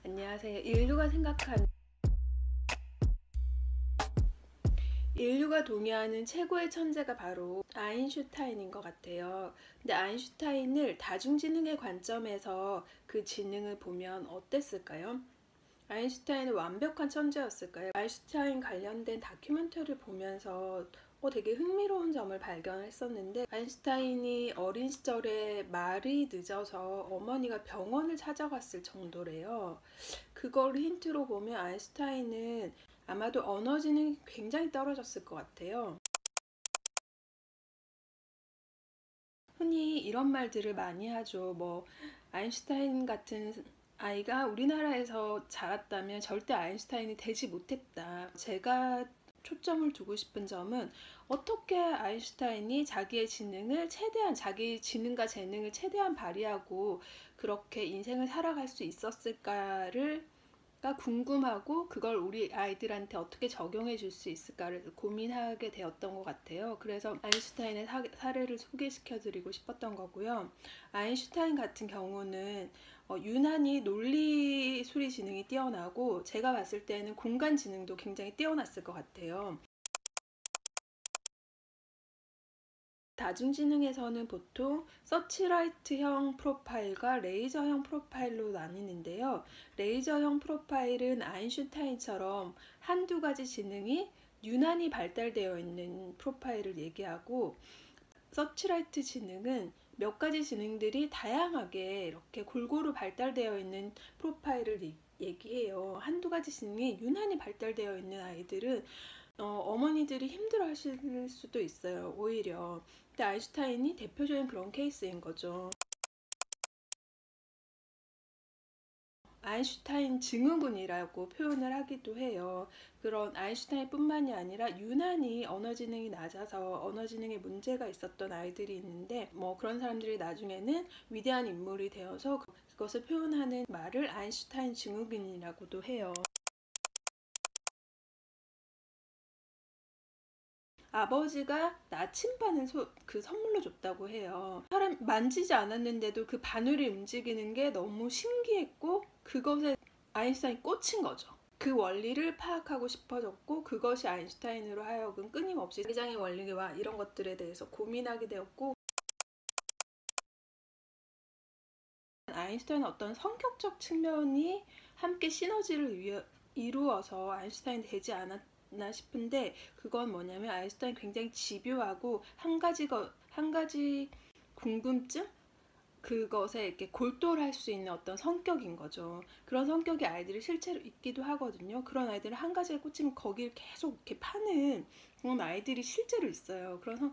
안녕하세요. 인류가 동의하는 최고의 천재가 바로 아인슈타인인 것 같아요. 근데 아인슈타인을 다중지능의 관점에서 그 지능을 보면 어땠을까요? 아인슈타인은 완벽한 천재였을까요? 아인슈타인 관련된 다큐멘터리를 보면서 되게 흥미로운 점을 발견했었는데, 아인슈타인이 어린 시절에 말이 늦어서 어머니가 병원을 찾아갔을 정도래요. 그걸 힌트로 보면 아인슈타인은 아마도 언어 지능이 굉장히 떨어졌을 것 같아요. 흔히 이런 말들을 많이 하죠. 아인슈타인 같은 아이가 우리나라에서 자랐다면 절대 아인슈타인이 되지 못했다. 제가 초점을 두고 싶은 점은 어떻게 아인슈타인이 자기 지능과 재능을 최대한 발휘하고 그렇게 인생을 살아갈 수 있었을까를 궁금하고, 그걸 우리 아이들한테 어떻게 적용해 줄 수 있을까를 고민하게 되었던 것 같아요. 그래서 아인슈타인의 사례를 소개시켜 드리고 싶었던 거고요. 아인슈타인 같은 경우는 유난히 논리 수리 지능이 뛰어나고, 제가 봤을 때는 공간 지능도 굉장히 뛰어났을 것 같아요. 다중지능에서는 보통 서치라이트형 프로파일과 레이저형 프로파일로 나뉘는데요. 레이저형 프로파일은 아인슈타인처럼 한두 가지 지능이 유난히 발달되어 있는 프로파일을 얘기하고, 서치라이트 지능은 몇 가지 지능들이 다양하게 이렇게 골고루 발달되어 있는 프로파일을 얘기해요. 한두 가지 지능이 유난히 발달되어 있는 아이들은 어머니들이 힘들어 하실 수도 있어요, 오히려. 근데 아인슈타인이 대표적인 그런 케이스인 거죠. 아인슈타인 증후군이라고 표현을 하기도 해요. 그런 아인슈타인뿐만이 아니라 유난히 언어 지능이 낮아서 언어 지능에 문제가 있었던 아이들이 있는데, 그런 사람들이 나중에는 위대한 인물이 되어서 그것을 표현하는 말을 아인슈타인 증후군이라고도 해요. 아버지가 나침반을 선물로 줬다고 해요. 사람 만지지 않았는데도 그 바늘이 움직이는 게 너무 신기했고, 그것에 아인슈타인이 꽂힌 거죠. 그 원리를 파악하고 싶어졌고, 그것이 아인슈타인으로 하여금 끊임없이 세상의 원리와 이런 것들에 대해서 고민하게 되었고, 아인슈타인은 어떤 성격적 측면이 함께 시너지를 이루어서 아인슈타인이 되지 않았나 싶은데, 그건 뭐냐면 아인슈타인 굉장히 집요하고 한 가지 궁금증, 그것에 이렇게 골똘할 수 있는 어떤 성격인 거죠. 그런 성격의 아이들이 실제로 있기도 하거든요. 그런 아이들은 한 가지에 꽂히면 거기를 계속 이렇게 파는 그런 아이들이 실제로 있어요. 그래서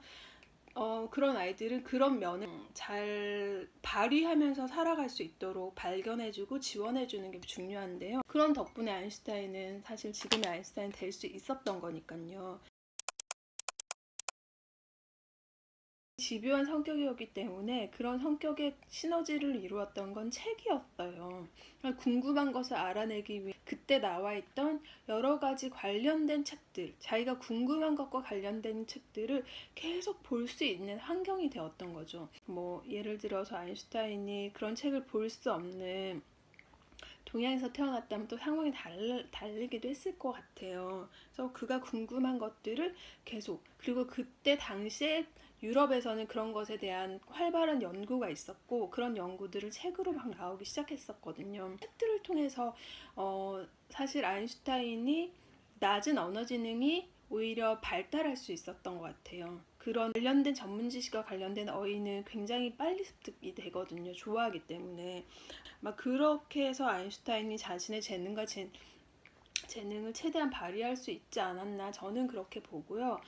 그런 아이들은 그런 면을 잘 발휘하면서 살아갈 수 있도록 발견해주고 지원해주는 게 중요한데요. 그런 덕분에 아인슈타인은 사실 지금의 아인슈타인 될 수 있었던 거니까요. 집요한 성격이었기 때문에 그런 성격의 시너지를 이루었던 건 책이었어요. 궁금한 것을 알아내기 위해 그때 나와 있던 여러 가지 관련된 책들, 자기가 궁금한 것과 관련된 책들을 계속 볼 수 있는 환경이 되었던 거죠. 예를 들어서 아인슈타인이 그런 책을 볼 수 없는 동양에서 태어났다면 또 상황이 다르기도 했을 것 같아요. 그래서 그가 궁금한 것들을 계속, 그리고 그때 당시에 유럽에서는 그런 것에 대한 활발한 연구가 있었고, 그런 연구들을 책으로 막 나오기 시작했었거든요. 책들을 통해서 사실 아인슈타인이 낮은 언어 지능이 오히려 발달할 수 있었던 것 같아요. 그런 관련된 전문 지식과 관련된 어휘는 굉장히 빨리 습득이 되거든요. 좋아하기 때문에. 그렇게 해서 아인슈타인이 자신의 재능을 최대한 발휘할 수 있지 않았나, 저는 그렇게 보고요.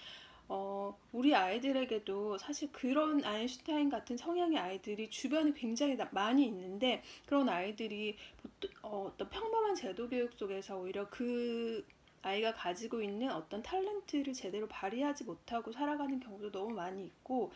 우리 아이들에게도 사실 그런 아인슈타인 같은 성향의 아이들이 주변에 굉장히 많이 있는데, 그런 아이들이 어떤 평범한 제도 교육 속에서 오히려 그 아이가 가지고 있는 어떤 탤런트를 제대로 발휘하지 못하고 살아가는 경우도 너무 많이 있고,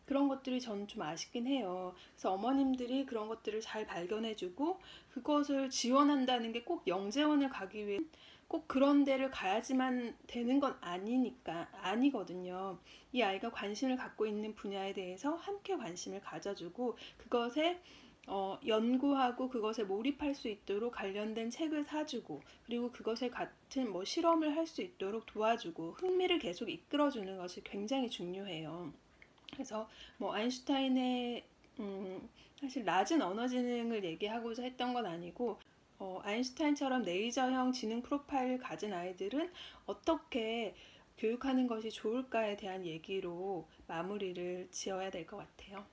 그런 것들이 저는 좀 아쉽긴 해요. 그래서 어머님들이 그런 것들을 잘 발견해주고 그것을 지원한다는 게 꼭 영재원을 가기 위해 꼭 그런 데를 가야지만 되는 건 아니거든요. 이 아이가 관심을 갖고 있는 분야에 대해서 함께 관심을 가져주고, 그것에 연구하고 그것에 몰입할 수 있도록 관련된 책을 사주고, 그리고 그것에 같은 실험을 할 수 있도록 도와주고, 흥미를 계속 이끌어주는 것이 굉장히 중요해요. 그래서 아인슈타인의 사실 낮은 언어 지능을 얘기하고자 했던 건 아니고, 아인슈타인처럼 레이저형 지능 프로파일을 가진 아이들은 어떻게 교육하는 것이 좋을까에 대한 얘기로 마무리를 지어야 될 것 같아요.